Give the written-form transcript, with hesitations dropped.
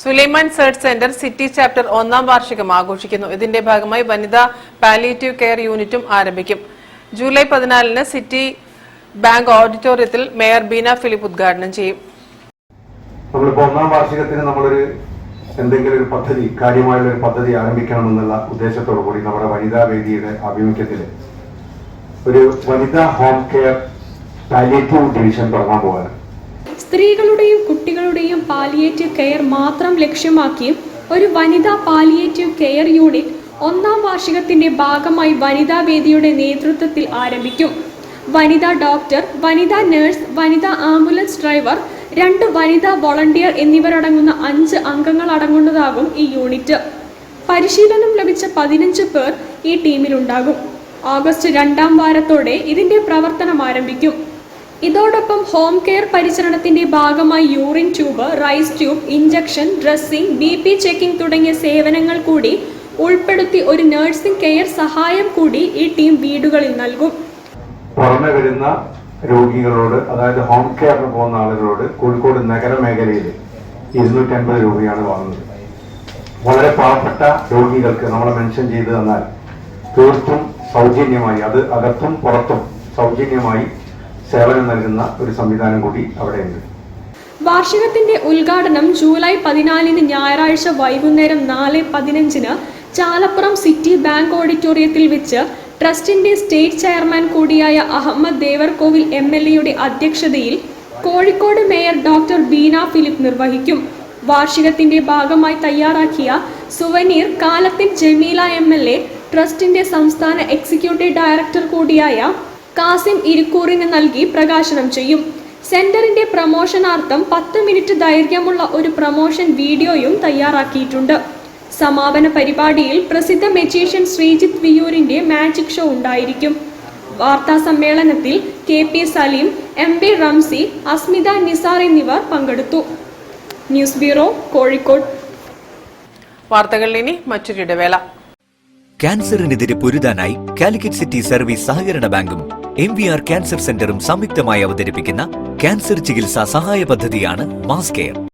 Sulaiman search centre city chapter 1ാം വാർഷികം ആഘോഷിക്കുന്നു. ഇതിന്റെ ഭാഗമായി വനിതാ പാലിയേറ്റീവ് കെയർ യൂണിറ്റും ആരംഭിക്കും. ജൂലൈ 14-ന് സിറ്റി ബാങ്ക് ഓഡിറ്റോറിയത്തിൽ മേയർ ബീന ഫിലിപ്പ് ഉദ്ഘാടനം ചെയ്യും. നമ്മളിപ്പോൾ 1ാം വാർഷികത്തിന് നമ്മളൊരു എന്തെങ്കിലും ഒരു പദ്ധതി, കാര്യമായുള്ള ഒരു പദ്ധതി ആരംഭിക്കണമെന്നുള്ള ഉദ്ദേശത്തോടു കൂടി നമ്മുടെ വനിതാ വേദിയുടെ ആഭിമുഖ്യത്തിൽ ഒരു വനിതാ ഹോം കെയർ പാലിയേറ്റീവ് ഡിവിഷൻ തുടങ്ങാൻ പോകാൻ. സ്ത്രീകളുടെയും കുട്ടികളുടെയും പാലിയേറ്റീവ് കെയർ മാത്രം ലക്ഷ്യമാക്കിയും ഒരു വനിതാ പാലിയേറ്റീവ് കെയർ യൂണിറ്റ് 1ാം വാർഷികത്തിന്റെ ഭാഗമായി വനിതാ വേദിയുടെ നേതൃത്വത്തിൽ ആരംഭിക്കും. വനിതാ ഡോക്ടർ, വനിതാ നഴ്സ്, വനിതാ ആംബുലൻസ് ഡ്രൈവർ, 2 വനിതാ വോളണ്ടിയർ എന്നിവരടങ്ങുന്ന 5 അംഗങ്ങൾ അടങ്ങുന്നതാകും ഈ യൂണിറ്റ്. പരിശീലനം ലഭിച്ച 15 പേർ ഈ ടീമിലുണ്ടാകും. ഓഗസ്റ്റ് 2ാം വാരത്തോടെ ഇതിന്റെ പ്രവർത്തനം ആരംഭിക്കും. ഇതോടൊപ്പം ഹോം കെയർ പരിചരണത്തിന്റെ ഭാഗമായി urine tube, Ryle's tube, injection, dressing, BP checking തുടങ്ങിയ സേവനങ്ങൾ കൂടി ഉൾപ്പെടുത്തി ഒരു നഴ്സിംഗ് കെയർ സഹായം കൂടി ഈ ടീം വീടുകളിൽ നൽകും. പുറമെ വരുന്ന രോഗികളോട്, അതായത് ഹോം കെയറിന് പോകുന്ന ആളുകളോട് കോഴിക്കോട് നഗരമേഖലയിൽ 250 രൂപയാണ് വാങ്ങുന്നത്. വളരെ പാവപ്പെട്ട രോഗികൾക്ക് നമ്മൾ മെൻഷൻ ചെയ്തു തന്നാൽ തീർത്തും സൗജന്യമായി, അത് അകത്തും പുറത്തും സൗജന്യമായി സേവനം നൽകുന്ന ഒരു സംവിധാനം കൂടി അവിടെയുണ്ട്. വാർഷികത്തിന്റെ ഉദ്ഘാടനം ജൂലൈ 14-ന് ഞായറാഴ്ച വൈകുന്നേരം 4:15-ന് ചാലപ്പുറം സിറ്റി ബാങ്ക് ഓഡിറ്റോറിയത്തിൽ വെച്ച് ട്രസ്റ്റിന്റെ സ്റ്റേറ്റ് ചെയർമാൻ കൂടിയായ അഹമ്മദ് ദേവർകോവിൽ MLA-യുടെ അധ്യക്ഷതയിൽ Kozhikode mayor doctor Beena Philip നിർവഹിക്കും. വാർഷികത്തിന്റെ ഭാഗമായി തയ്യാറാക്കിയ സുവനീർ കാലത്തിൻ ജമീല MLA, ട്രസ്റ്റിന്റെ സംസ്ഥാന എക്സിക്യൂട്ടീവ് ഡയറക്ടർ കൂടിയായ കാസിം ഇരിക്കൂറിന് നൽകി പ്രകാശനം ചെയ്യും. സെന്ററിന്റെ പ്രമോഷനാർത്ഥം 10 മിനിറ്റ് ദൈർഘ്യമുള്ള ഒരു പ്രമോഷൻ വീഡിയോയും തയ്യാറാക്കിയിട്ടുണ്ട്. സമാപന പരിപാടിയിൽ പ്രസിദ്ധ മജീഷ്യൻ ശ്രീജിത്ത് വിയൂരിന്റെ മാജിക് ഷോ ഉണ്ടായിരിക്കും. വാർത്താ സമ്മേളനത്തിൽ KP സലീം, MB റംസി, അസ്മിത നിസാർ എന്നിവർ പങ്കെടുത്തു. News bureau, Kozhikode. വാർത്തകളിൽ ഇനി മറ്റൊരു ഇടവേള. ക്യാൻസറിനെതിരെ പൊരുതാനായി കാലിക്കറ്റ് സിറ്റി സർവീസ് സഹകരണ ബാങ്കും MVR ക്യാൻസർ സെന്ററും സംയുക്തമായി അവതരിപ്പിക്കുന്ന ക്യാൻസർ ചികിത്സാ സഹായ പദ്ധതിയാണ് മാസ് കെയർ.